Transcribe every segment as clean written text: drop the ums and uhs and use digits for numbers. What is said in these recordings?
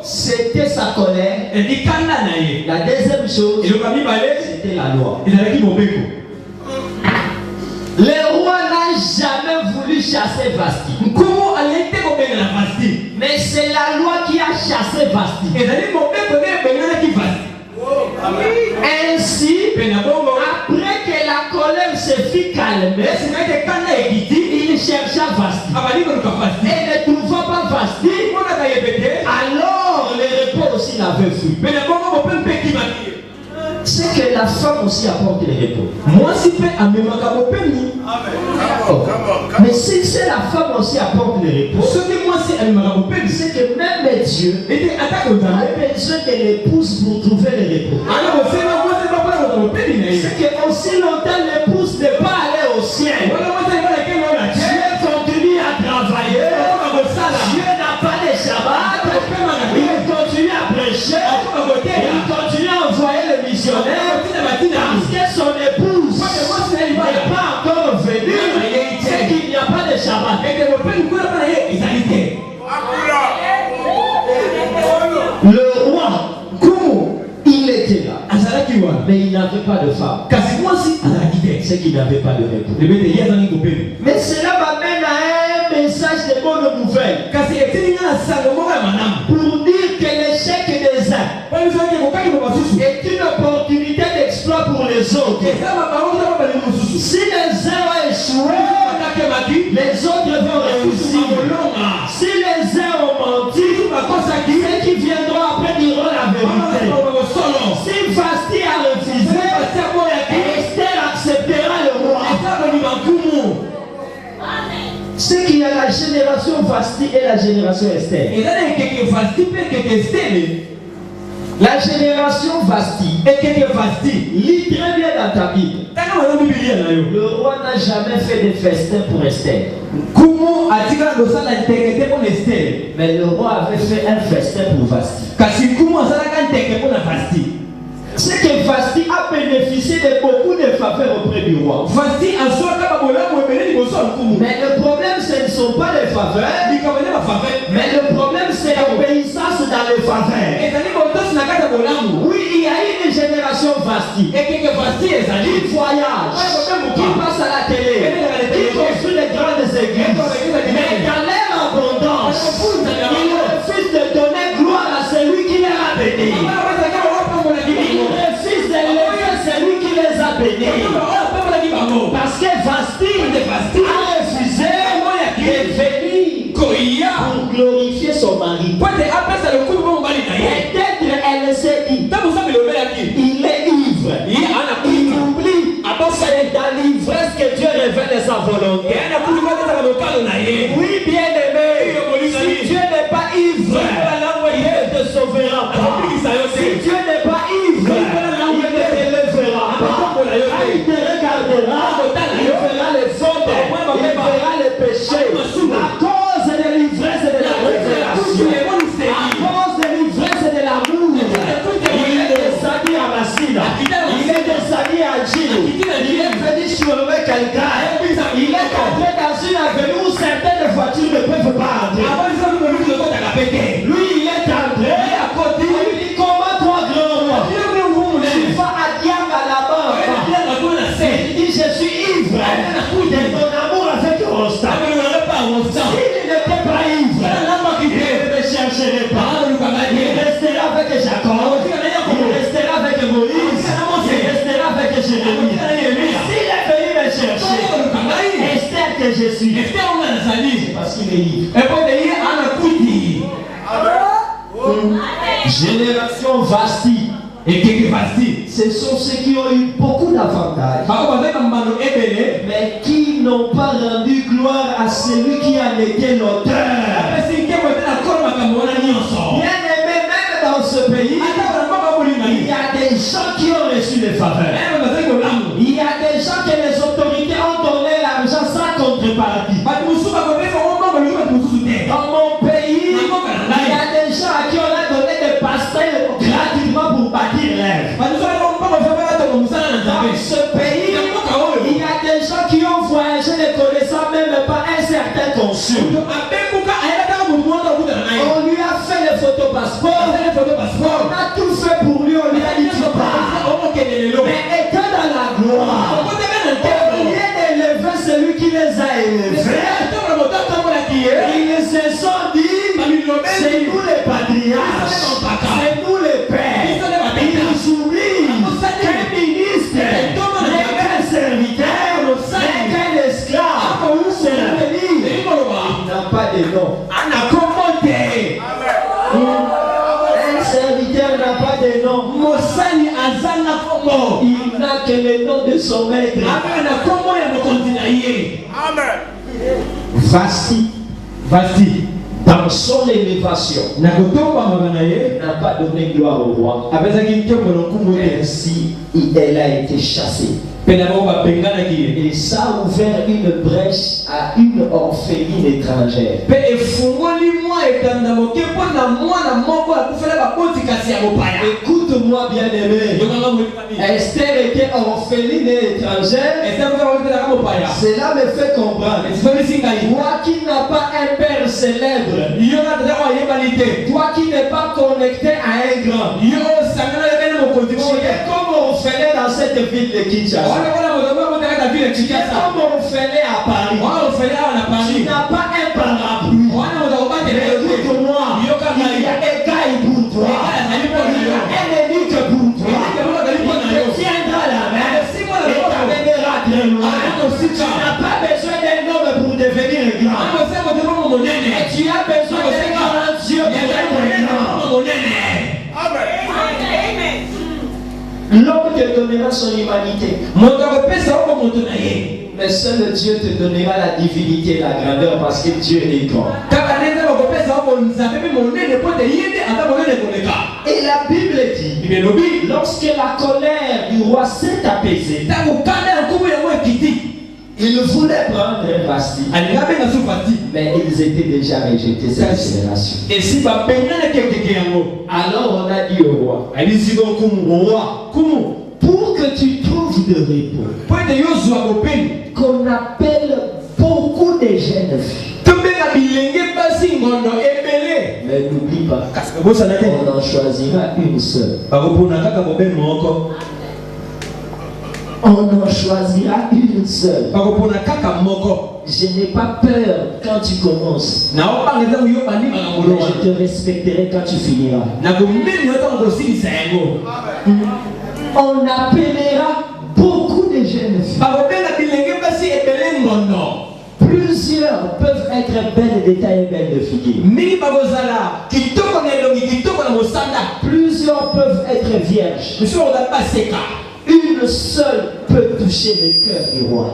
c'était sa colère. La deuxième chose, c'était la loi. Le roi n'a jamais voulu chasser Vasti. Mais c'est la loi qui a chassé Vasti. Ainsi, après que la colère se fit calmer, il chercha Vasti. Et ne trouva pas Vasti. Alors le repos aussi l'avait fui. C'est que la femme aussi apporte le repos. Mais si c'est la femme aussi apporte le repos, c'est que même Dieu a besoin de l'épouse pour trouver le repos. C'est que aussi longtemps l'épouse n'est pas allée au ciel, Dieu continue à travailler. Dieu n'a pas de Shabbat. Il continue à prêcher. Il continue à envoyer le missionnaire. Parce que son épouse n'est pas encore venue. C'est qu'il n'y a pas de Shabbat. Le roi, il était là. Mais il n'avait pas de femme. C'est qu'il n'avait pas de repos. Mais cela m'amène à un message de bonne nouvelle. Pour dire que l'échec des uns est une opportunité d'exploit pour les autres. Si les uns ont échoué, les autres vont réussir. Si les uns ont menti, ceux qui viendront après diront la vérité. Si Vasti a refusé, Esther acceptera le roi. C'est qu'il y a la génération Vasti et la génération Esther. La génération Vasti, lis très bien dans ta Bible. Le roi n'a jamais fait de festin pour Esther. Mais le roi avait fait un festin pour Vasti. C'est que Vasti a bénéficié de beaucoup de faveurs auprès du roi. Mais le problème, ce ne sont pas les faveurs. Mais le problème, c'est l'obéissance dans les faveurs. Oui, il y a une génération Vasti qui voyage, qui passe à la télé, qui construit les grandes églises. Mais dans leur abondance, ils refusent de donner gloire à celui qui les a bénis. Ils refusent de lever celui qui les a bénis. Parce que Vasti a refusé de venir pour glorifier son mari. Peut-être elle s'est dit, il est ivre. Il oublie. C'est dans l'ivresse que Dieu révèle sa volonté. Oui, bien aimé. Si Dieu n'est pas ivre, il ne te sauvera pas. Si Dieu n'est pas ivre, il ne te lèvera pas. Il te regardera, il verra les fautes, il verra les péchés. À cause de l'ivresse et de la révélation, à cause de l'ivresse et de l'amour, il est descendu à Massina, il est descendu à Gilles, il est venu surveiller quelqu'un, il est entré dans une avenue où certaines voitures ne peuvent pas entrer. Lui, il est entré à côté, il dit comment toi grand roi, tu vas à Diable là-bas. Il dit je suis ivre de ton amour avec Rosta. S'il n'était pas ivre, il ne me chercherait pas. Il restera avec Jacob, il restera avec Moïse, il restera avec Jérémie. S'il est venu me chercher, Esther que je suis, c'est parce qu'il est ivre. Génération Vasti. Ce sont ceux qui ont eu beaucoup d'avantages, mais qui n'ont pas rendu gloire à celui qui en était l'auteur. Bien aimé, même dans ce pays, il y a des gens qui ont reçu des faveurs. Il y a des gens que les autorités ont donné l'argent sans contrepartie. Dans mon pays, il y a des gens à qui on a donné des pastels gratuitement pour bâtir rêve. Dans ce pays, il y a des gens qui ont voyagé ne connaissant même pas un certain consul. On lui a fait le passeport. On a tout fait pour lui, on lui a dit tu pars. Mais étant dans la gloire, au lieu d'élever celui qui les a élevés, ils se sont dit, c'est nous les patriarches, c'est nous les pères. Ils oublient qu'un ministre n'est qu'un serviteur, n'est qu'un esclave. Il n'a pas de nom. Un serviteur n'a pas de nom. Il n'a que le nom de son maître. Voici, dans son élévation, n'a pas donné gloire au roi. Ainsi, elle a été chassée. Et ça a ouvert une brèche à une orpheline étrangère. Écoute-moi bien aimé. Esther était orpheline et étrangère. Cela me fait comprendre. Toi qui n'as pas un père célèbre, toi qui n'es pas connecté à un grand, tu es comme orphelin dans cette ville de Kinshasa. Tu es comme orphelin à Paris. Tu n'as pas un parapluie. Écoute-moi, il y a un gars pour toi. Il y a un ennemi pour toi. Il te tiendra la main et t'amènera très loin. Tu n'as pas besoin d'un homme pour devenir grand. Et tu as besoin d'un grand Dieu pour être grand. L'homme te donnera son humanité. Mais seul Dieu te donnera la divinité et la grandeur parce que Dieu est grand. Et la Bible dit, lorsque la colère du roi s'est apaisée, il voulait prendre Vasti, mais ils étaient déjà rejetés cette génération. Alors on a dit au roi, pour que tu trouves de repos, qu'on appelle beaucoup de jeunes filles. Mais n'oublie pas, on en choisira une seule. On en choisira une seule. Je n'ai pas peur quand tu commences. Mais je te respecterai quand tu finiras. On appellera beaucoup de jeunes filles. Plusieurs peuvent être belles de taille et belles de figure. Plusieurs peuvent être vierges. Une seule peut toucher le cœur du roi.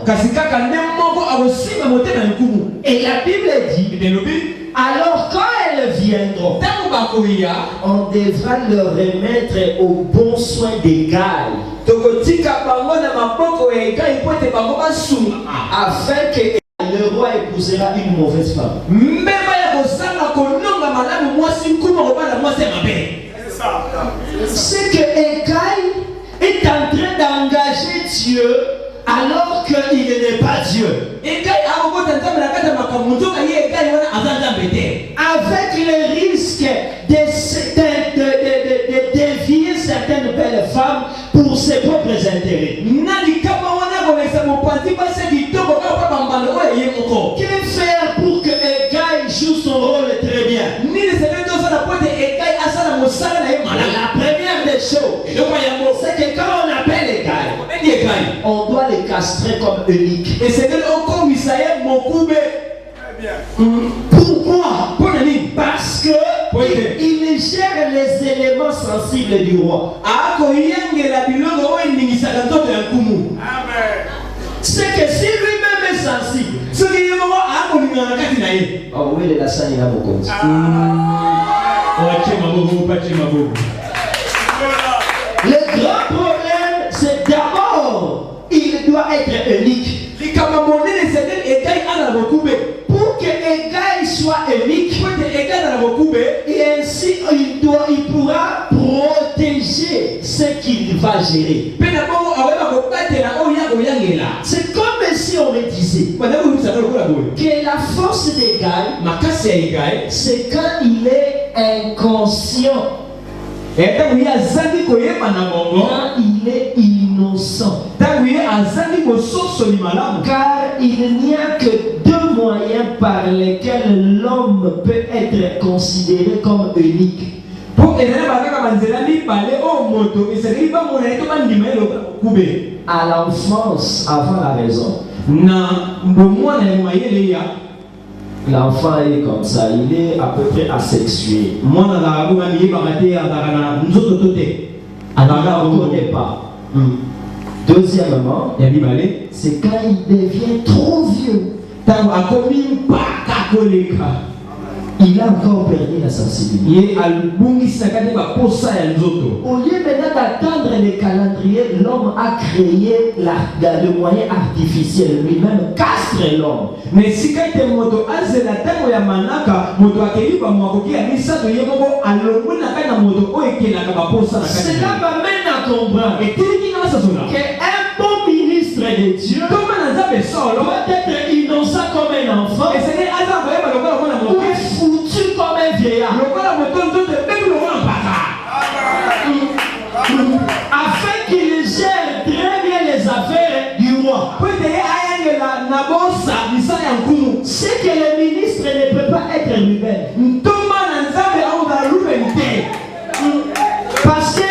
Et la Bible dit, alors quand elles viendront, on devra leur remettre au bon soin des gailles, afin que le roi épousera une mauvaise femme. C'est que Écaille est en train d'engager Dieu alors qu'il n'est pas Dieu. Avec le risque de dévier certaines belles femmes pour ses propres intérêts. Que faire pour que Écaille joue son rôle très bien? La première des choses, c'est que quand on appelle Écaille, on doit les castrer comme uniques. Pourquoi? Parce que il gère les éléments sensibles du roi. C'est que si lui-même est sensible, oh oui, il est la salle, il a beaucoup. Le grand problème, c'est d'abord, il doit être unique. Pour que Écaille soit unique, et ainsi il pourra protéger ce qu'il va gérer. C'est comme si on me disait que la force d'Écaille, c'est quand il est inconscient. Quand il est innocent. Car il n'y a que deux moyens par lesquels l'homme peut être considéré comme unique. À l'enfance, avant la raison. L'enfant est comme ça, il est à peu près asexué. On ne connaît pas. Deuxièmement, c'est quand il devient trop vieux. Il a encore perdu la sensibilité. Au lieu maintenant d'attendre les calendriers, l'homme a créé le moyen artificiel. Lui-même castre l'homme. Mais si quelqu'un cela m'amène à comprendre qu'un bon ministre de Dieu doit être innocent comme un enfant ou foutu comme un vieillard, afin qu'il gère très bien les affaires du roi. C'est que le ministre ne peut pas être Ruben. Parce que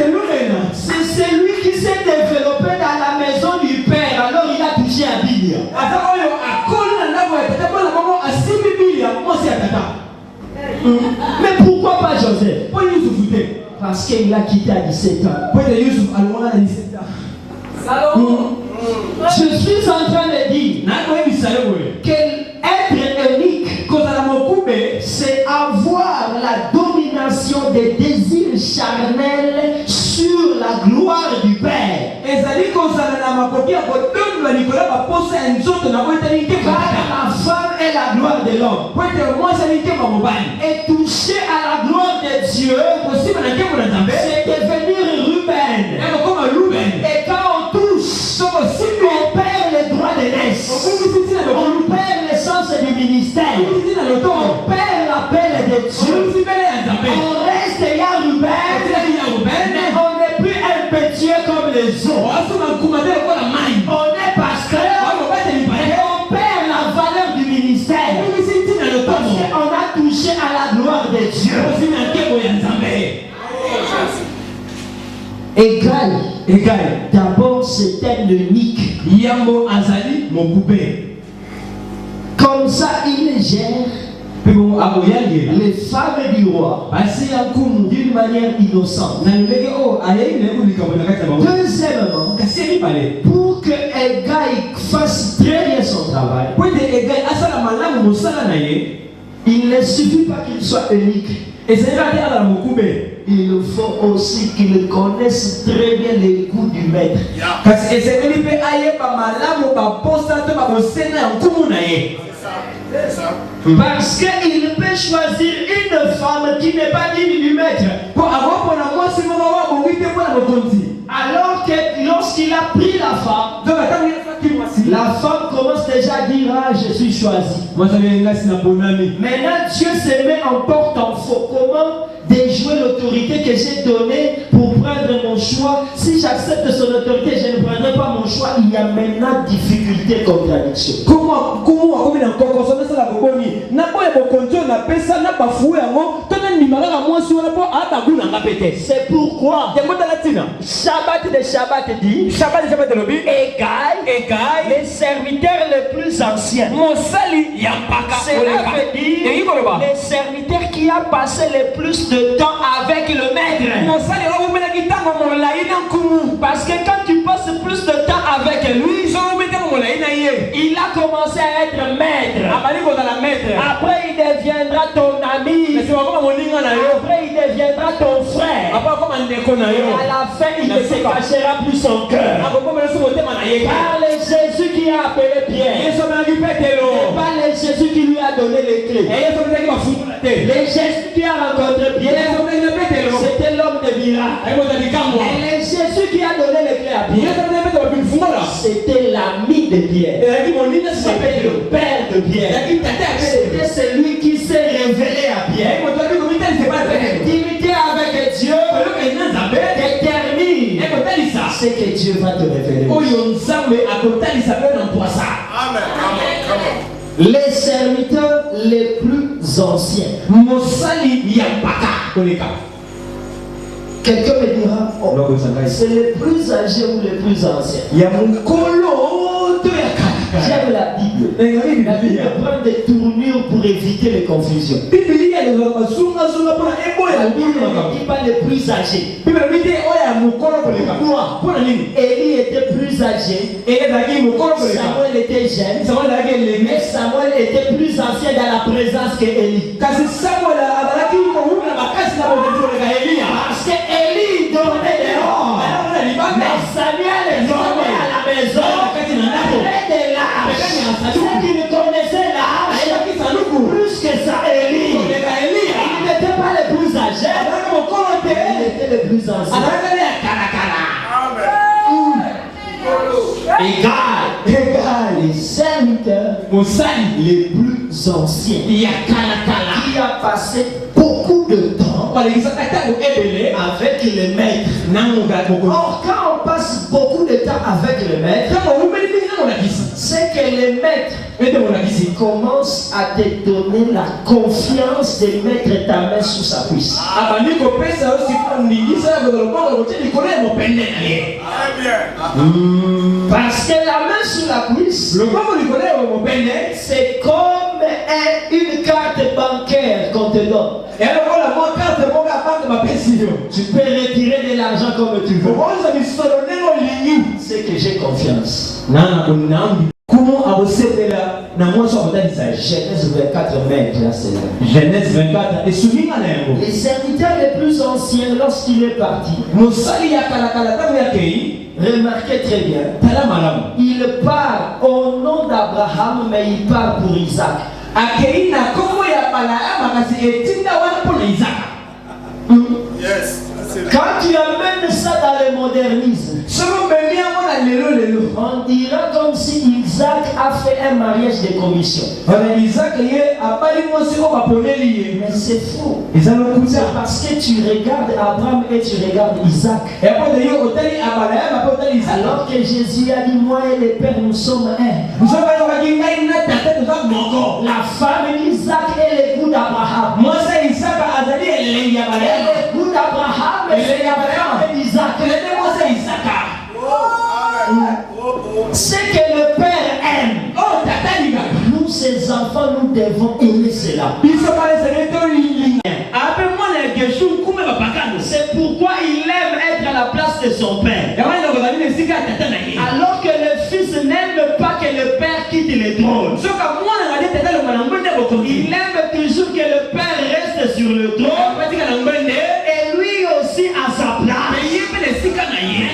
Ruben, c'est celui qui s'est développé dans la maison du père. Alors il a touché à Bilia. Mais pourquoi pas Joseph? Parce qu'il a quitté à 17 ans. Je suis en train de dire qu'être unique, c'est avoir la domination des désirs charnels sur la gloire du Père. Car la femme est la gloire de l'homme. Et toucher à la gloire de Dieu, c'est devenir Ruben. Et quand on touche, on perd le droit de naissance. On perd l'essence du ministère. On perd l'appel de Dieu. On reste Ruben, mais on n'est plus impétueux comme les autres. On est pasteur et on perd la valeur du ministère. Parce qu'on a touché à la gloire de Dieu. Égal. D'abord, c'est un unique. Comme ça, il gère les femmes du roi d'une manière innocente. Deuxièmement, pour que Égal fasse très bien son travail, il ne suffit pas qu'il soit unique. Il faut aussi qu'il connaisse très bien les goûts du maître. Parce qu'il peut choisir une femme qui n'est pas digne du maître. Alors que lorsqu'il a pris la femme commence déjà à dire: ah, je suis choisi. Maintenant Dieu se met en porte-en-faux. Comment déjouer l'autorité que j'ai donnée pour prendre mon choix? Si j'accepte son autorité, je ne prendrai pas mon choix. Il y a maintenant difficulté, contradiction. C'est pourquoi Shabbat de Shabbat dit Égal, les serviteurs les plus anciens. Cela veut dire les serviteurs qui a passé le plus de temps avec le maître. Parce que quand tu passes plus de temps avec lui, il a commencé à être maître. Après il deviendra ton ami. Après il deviendra ton frère. Et à la fin il ne se cachera plus son cœur. Par le Jésus qui a appelé Pierre. Par le Jésus qui lui a donné les clés. Le Jésus qui a rencontré Pierre, c'était l'homme de miracle. Et le Jésus qui a donné les clés à Pierre, c'était l'ami de Pierre. C'était le père de de Pierre. C'était celui qui s'est révélé à Pierre. L'intimité avec Dieu détermine ce que Dieu va te révéler. Les serviteurs les plus anciens. Quelqu'un me dira, oh, c'est les plus âgés ou les plus anciens. J'aime la Bible. La Bible prend des tournures pour éviter les confusions. La Bible ne dit pas les plus âgés. Pourquoi? Élie était plus âgé. Samuel était jeune. Mais Samuel était plus ancien dans la présence qu'Élie. Parce que Élie dormait dehors. Mais Samuel dormait à la maison. Près de l'arche. Ceux qui ne connaissaient l'arche, plus que ça, Élie. Ils n'étaient pas les plus âgés. Ils étaient les plus anciens. Égal, les serviteurs les plus anciens. Qui a passé beaucoup de temps avec les maîtres. Or, quand on passe beaucoup de temps avec les maîtres, c'est que les maîtres commencent à te donner la confiance de mettre ta main sous sa cuisse. Parce que la main sous la cuisse, c'est comme une carte bancaire qu'on te donne. Tu peux retirer de l'argent comme tu veux. C'est que j'ai confiance. Genèse 24, maître, là c'est là. Genèse 24. Les serviteurs les plus anciens, lorsqu'il est parti, remarquez très bien, il part au nom d'Abraham, mais il part pour Isaac. Quand tu amènes ça dans le modernisme, on dira comme si Isaac a fait un mariage de commission. Mais c'est faux. C'est parce que tu regardes Abraham et tu regardes Isaac. Alors que Jésus a dit, moi et le Père, nous sommes un. La femme d'Isaac est l'époux d'Abraham. L'époux d'Abraham et l'époux d'Isaac. Ce que le Père aime, nous ses enfants, nous devons aimer cela. C'est pourquoi il aime être à la place de son Père. Alors que le Fils n'aime pas que le Père quitte le trône. Il aime toujours que le Père reste sur le trône et lui aussi à sa place. Et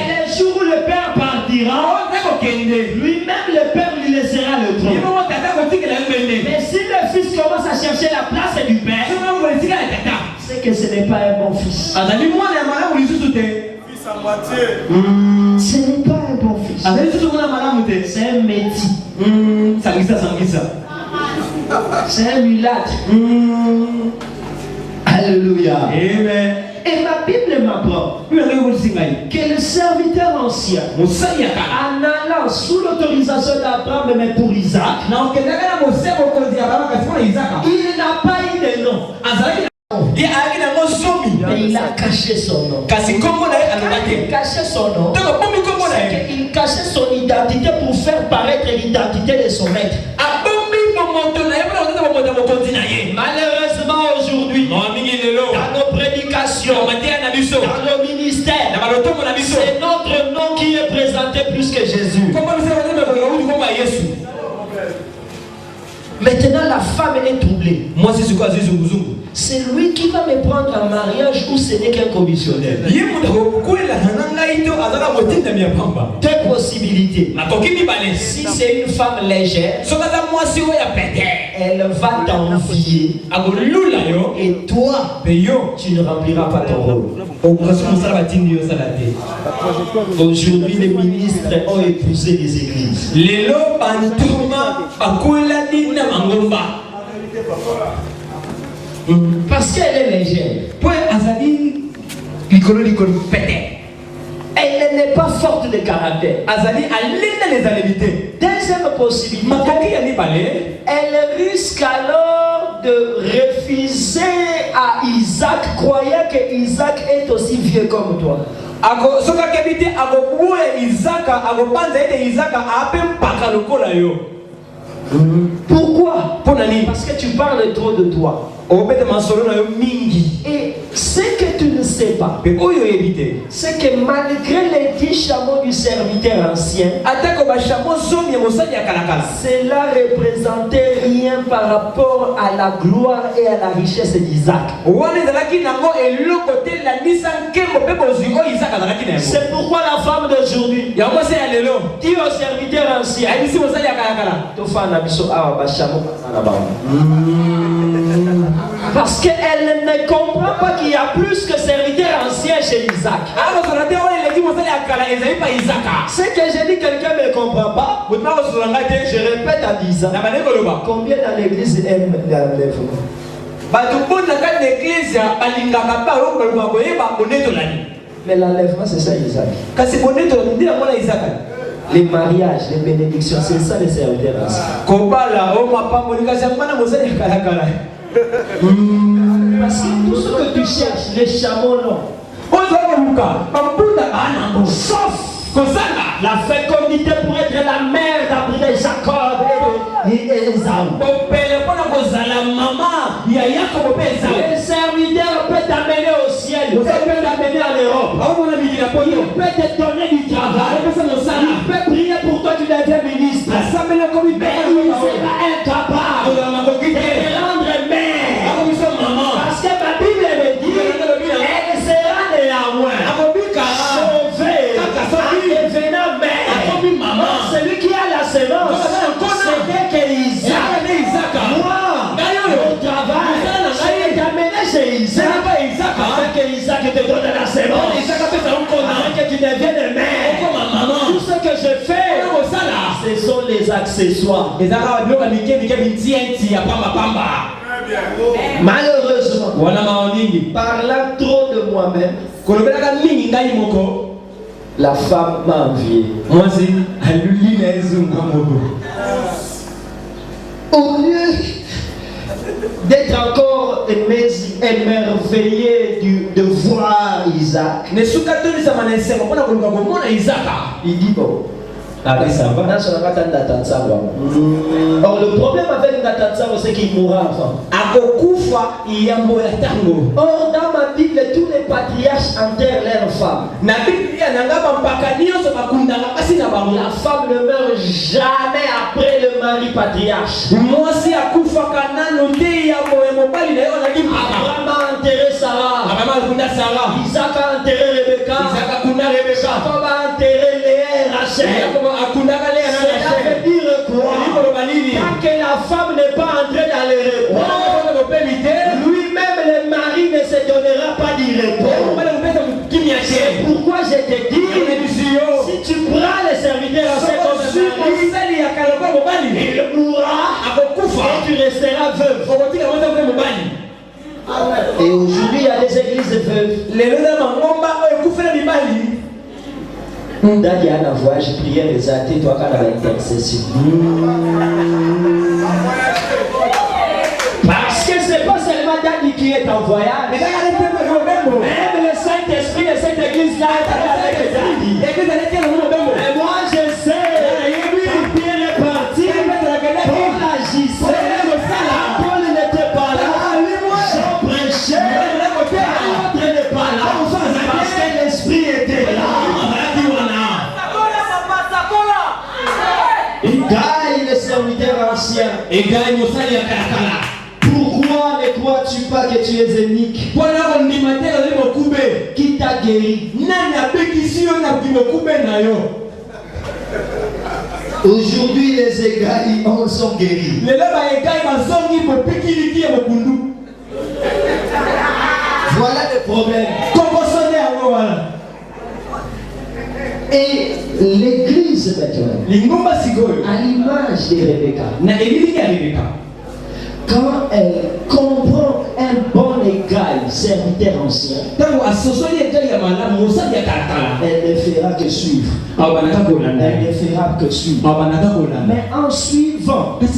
le jour où le Père partira, lui-même le Père lui laissera le trône. Mais si le Fils commence à chercher la place du Père, c'est que ce n'est pas un bon fils. Ce n'est pas un bon fils. C'est un métis. C'est un mulâtre. Alléluia. Amen. Et ma Bible m'apprend que le serviteur ancien, en allant sous l'autorisation d'Abraham, mais pour Isaac, il n'a pas eu de nom. Mais il a caché son nom. Quand il cachait son nom, il cachait son identité pour faire paraître l'identité de son maître. Malheureusement aujourd'hui, dans nos prédications, dans nos ministères, c'est notre nom qui est présenté plus que Jésus. Maintenant la femme est troublée. C'est lui qui va me prendre en mariage ou ce n'est qu'un commissionnaire. Deux possibilités. Si c'est une femme légère, elle va t'envier. Et toi, tu ne rempliras pas ton rôle. Aujourd'hui, les ministres ont épousé les églises. Parce qu'elle est légère. Elle n'est pas forte de caractère. Deuxième possibilité, elle risque alors de refuser à Isaac, croyant que Isaac est aussi vieux comme toi. Pourquoi? Parce que tu parles trop de toi. Et ce que tu ne sais pas, c'est que malgré les 10 chameaux du serviteur ancien, cela représentait rien par rapport à la gloire et à la richesse d'Isaac. C'est pourquoi la femme d'aujourd'hui dit au serviteur ancien, parce qu'elle ne comprend pas qu'il y a plus que serviteur ancien chez Isaac. Ce que j'ai dit, quelqu'un ne comprend pas. Je répète à 10 ans. Combien dans l'église aiment l'enlèvement? Mais l'enlèvement, c'est ça Isaac. Les mariages, les bénédictions, c'est ça les serviteurs anciens. Parce que tout ce que tu cherches, les chameaux non. Sauf la fécondité pour être la mère d'Abraham, Jacob et Esaü. Le serviteur peut t'amener au ciel, il peut t'amener en Europe, il peut te donner du travail, il peut prier pour toi, tu deviens ministre. Mais il sera incapable de rendre mère. Parce que ma Bible me dit, elle sera néanmoins sauvée en devenant mère. Celui qui a la semence, c'est que Isaac, moi, mon travail, je vais t'amener chez Isaac, afin que Isaac te donne la semence, afin que tu deviennes mère. Tout ce que je fais, ce sont les accessoires. Malheureusement, parlant trop de moi-même, la femme m'a envié. Au lieu d'être encore émerveillé de voir Isaac, il dit bon. Or le problème avec Natansabo, c'est qu'il mourra avant. Or dans ma Bible, tous les patriarches enterrent leurs femmes. La femme ne meurt jamais après le mari patriarche. Abraham a enterré Sarah. Isaac a enterré Rebecca. Jacob a enterré Léa, Rachel. Cela veut dire quoi? Tant que la femme n'est pas entrée dans le repos, lui-même le mari ne se donnera pas du repos. C'est pourquoi je te dis, si tu prends le serviteur en cette il mourra et tu resteras veuve. Et aujourd'hui il y a des églises veuves. Dans un voyage, prière les athées, toi quand la intercession. Parce que c'est pas seulement Dadi qui est en voyage. Même le Saint-Esprit de cette église-là est avec Dadi. Et moi je sais, quand Pierre est parti, Paul agissait, Paul n'était pas là, Jean prêchait, l'autre n'est pas là, parce que l'Esprit était là. Il gagne le serviteur ancien. Pourquoi ne crois-tu pas que tu es unique? Qui t'a guéri? Aujourd'hui, les égailles sont guéris. Voilà le problème. Et l'église maintenant, à l'image de Rebecca, quand elle comprend un bon égal, serviteur ancien, elle ne fera que suivre. Elle ne fera que suivre. Mais en suivant, comme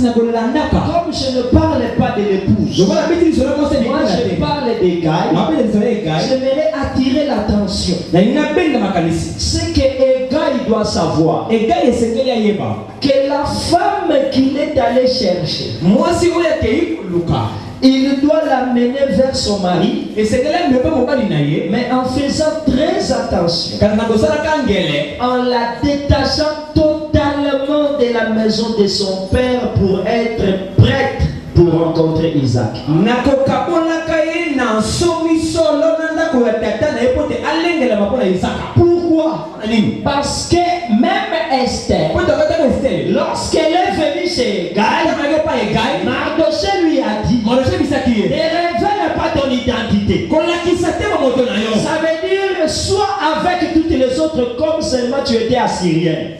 je ne parle pas de l'épouse, moi je parle d'égal, j'aimerais attirer l'attention. Ce que Égal doit savoir, que la femme qu'il est allé chercher, il doit l'amener vers son mari, mais en faisant très attention, en la détachant totalement de la maison de son père pour être prête pour rencontrer Isaac. Pourquoi? Parce que même Esther, lorsqu'elle est venue chez Égal, Mardoché lui a dit, ne révèle pas ton identité. Ça veut dire, sois avec toutes les autres comme seulement tu étais assyrienne.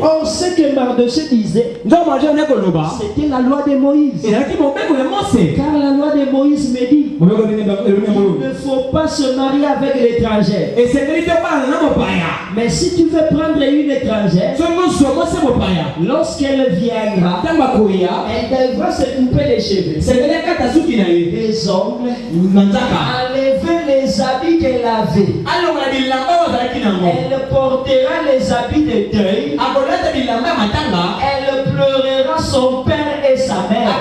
On sait que Mardoché disait, c'était la loi de Moïse. Car la loi de Moïse me dit, il ne faut pas se marier avec l'étranger. Mais si tu veux prendre une étrangère, lorsqu'elle viendra, elle devra se couper les cheveux, les ongles, enlever les habits qu'elle avait. Elle portera les habits de deuil. Elle pleurera son père et sa mère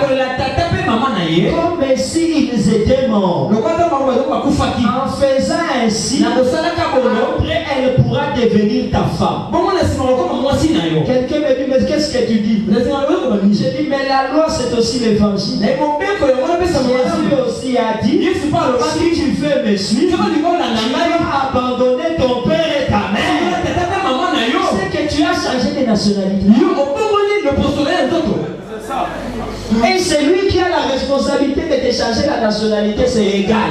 comme s'ils étaient morts. En faisant ainsi, après elle pourra devenir ta femme. Quelqu'un me dit, mais qu'est-ce que tu dis? Je dis, mais la loi c'est aussi l'évangile. Jésus aussi a dit, si tu veux me suivre, tu vas abandonner ton père et ta mère. C'est que tu as changé de nationalité. Et c'est lui qui a la responsabilité de te changer la nationalité, c'est Égal.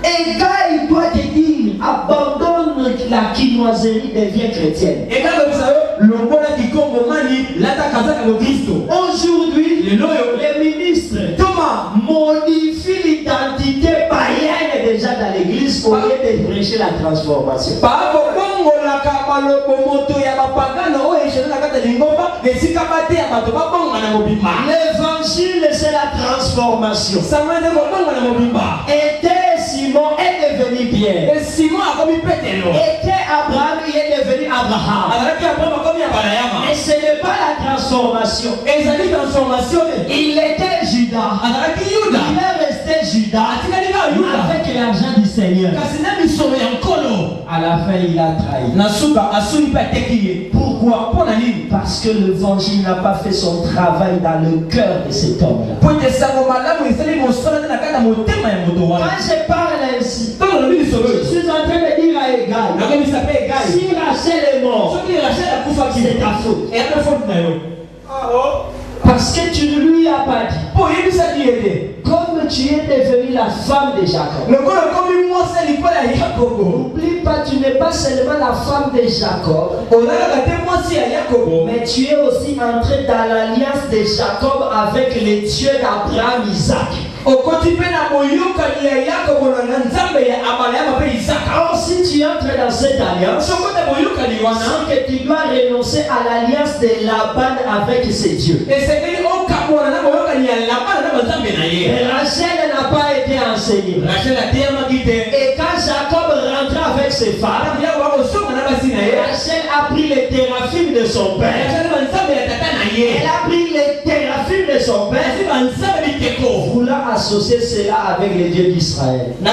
Égal doit te dire, abandonne la quinoiserie, deviens chrétienne. Aujourd'hui, les ministres modifient l'identité païenne déjà dans l'église au lieu de prêcher la transformation. L'évangile c'est la transformation. Était Simon est devenu Pierre. Était Abraham, il est devenu Abraham. Et ce n'est pas la transformation. Il était Judas. Il est resté Judas avec l'argent du Seigneur. À la fin, il a trahi. Pourquoi? Parce que l'évangile n'a pas fait son travail dans le cœur de cet homme-là. Quand je parle ainsi, je suis en train de dire à Égal, si Rachel est mort, c'est ta faute. Parce que tu ne lui as pas dit. Comme tu es devenue la femme de Jacob. N'oublie pas, tu n'es pas seulement la femme de Jacob, mais tu es aussi entré dans l'alliance de Jacob avec les dieux d'Abraham, Isaac. Or, si tu entres dans cette alliance, c'est que tu dois renoncer à l'alliance de Laban avec ses dieux. Rachel n'a pas été enseignée. Et quand Jacob rentra avec ses femmes, Rachel a pris les théraphim de son père. Elle a pris les théraphim de son père, voulant associer cela avec les dieux d'Israël. À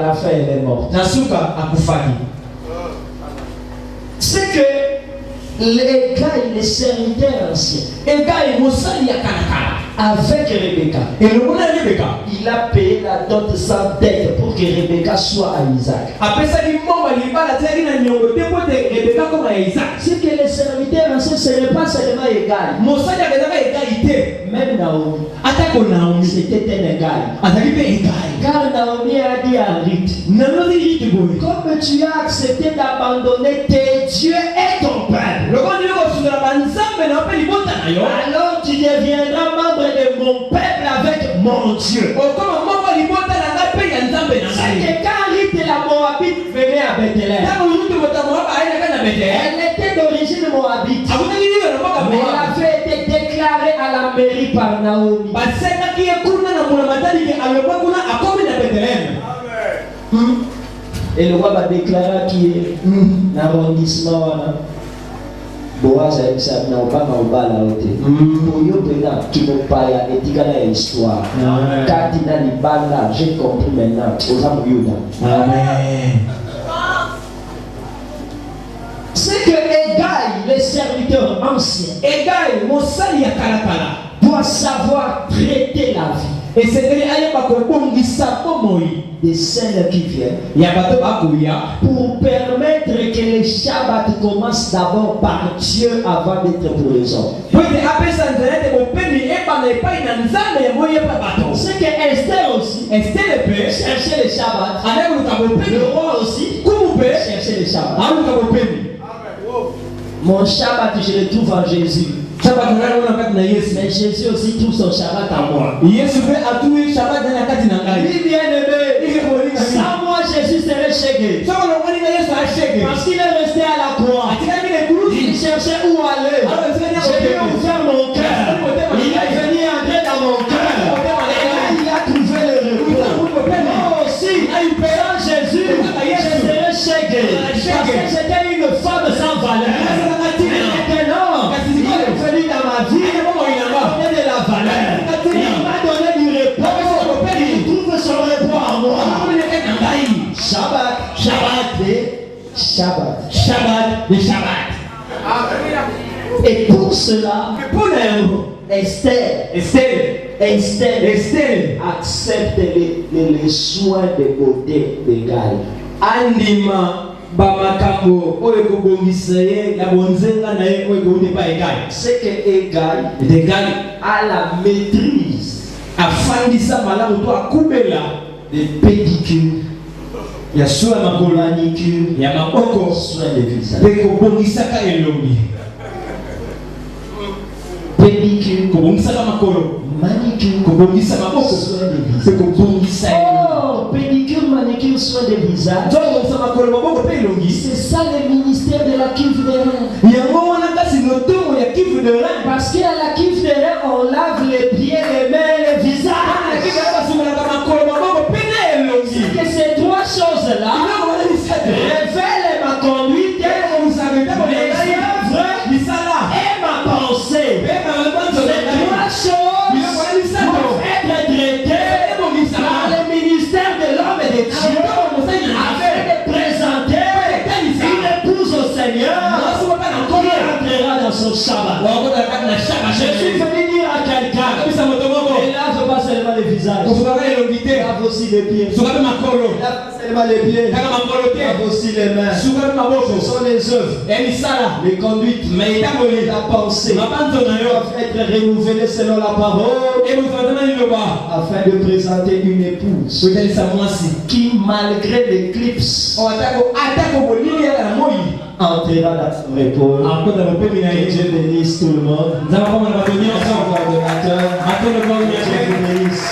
la fin, elle est morte. C'est que les gars, les serviteurs anciens, avec Rebecca. Et le monde de Rebecca. Il a payé la dot sans dette pour que Rebecca soit à Isaac. Après ça, il C'est que les serviteurs anciens, ce n'est pas seulement égal. Même Naomi, c'était un égal. Car Naomi a dit à Ruth, comme tu as accepté d'abandonner tes dieux et ton peuple, alors tu deviendras membre de mon peuple avec mon Dieu. C'est que quand Ruth la Moabite venait à Bethléem, elle était d'origine moabite. Mais elle avait été déclarée à la mairie par Naomi. Et le roi va déclarer qui est l'arrondissement. Boaz a dit ça, n'a pas la haute. Pour yo pena qui ne pas ya etika na histoire. Quand il a les banda, j'ai compris maintenant. Aux Amouyoda. Amen. C'est que Égaï, les serviteurs anciens, Égaï, Mosali Yakalakala, doit savoir traiter la vie. Et c'est de celles qui viennent pour permettre que les Shabbats commencent d'abord par Dieu avant d'être pour les hommes. C'est que Esther aussi cherchait les Shabbats. Le roi aussi cherchait les Shabbats. Mon Shabbat, je le trouve en Jésus. Mais Jésus aussi trouve son Shabbat en moi. Oui, bien-aimé, sans moi Jésus serait chégué. Parce qu'il est resté à la croix. Il cherchait où aller. J'ai dû ouvrir mon cœur. Il est venu entrer dans mon cœur. Et là, il a trouvé le repos. Moi aussi, sans Jésus, je serais chégué. Parce que j'étais une femme sans valeur. Maintenant, il est venu dans ma vie. Il m'a donné de la valeur. Il m'a donné du repos. Il trouve son repos en moi. Shabbat, Shabbat, Shabbat, Shabbat, Shabbat. Et pour cela, Esther accepte les soins de beauté de Gaï. Andima bamakambo oyo kobongisa ye ya bonzenga na ye oyo koude pa Égaï. C'est que Égaï a la maîtrise afandisa malamu to akubela de pédicure, ya soin ya makolo, manicure, ya maboko, soin de visage. pe kobongisaka elongi. Pédicure, kobongisaka makolo, manicure, kobongisa maboko, soin de pe visage. kobongisa elongi. Oh, pédicure, manicure, soin de visage. Tobongisa makolo maboko pe elongi. C'est ça le ministère de la cuve de rein. Yango wana kasi notongo ya kivu de rein. Parce qu'à la cuve de rein, on lave les pieds, les mains, les visages. C'est que ces trois choses-là révèlent ma conduite, mes œuvres et ma pensée. Ces trois choses doivent être traitées par le ministère de l'homme et de Dieu afin de présenter une épouse au Seigneur qui entrera dans son Shabbat. Je suis venu dire à quelqu'un, et là je passe seulement les visages, lave aussi les pieds, lave seulement les pieds, lave aussi les mains. Ce sont les œuvres, les conduites, la pensée doivent être renouvelées selon la parole afin de présenter une épouse qui, malgré l'éclipse, entrera dans son repos. Que Dieu bénisse tout le monde. Dieu bénisse.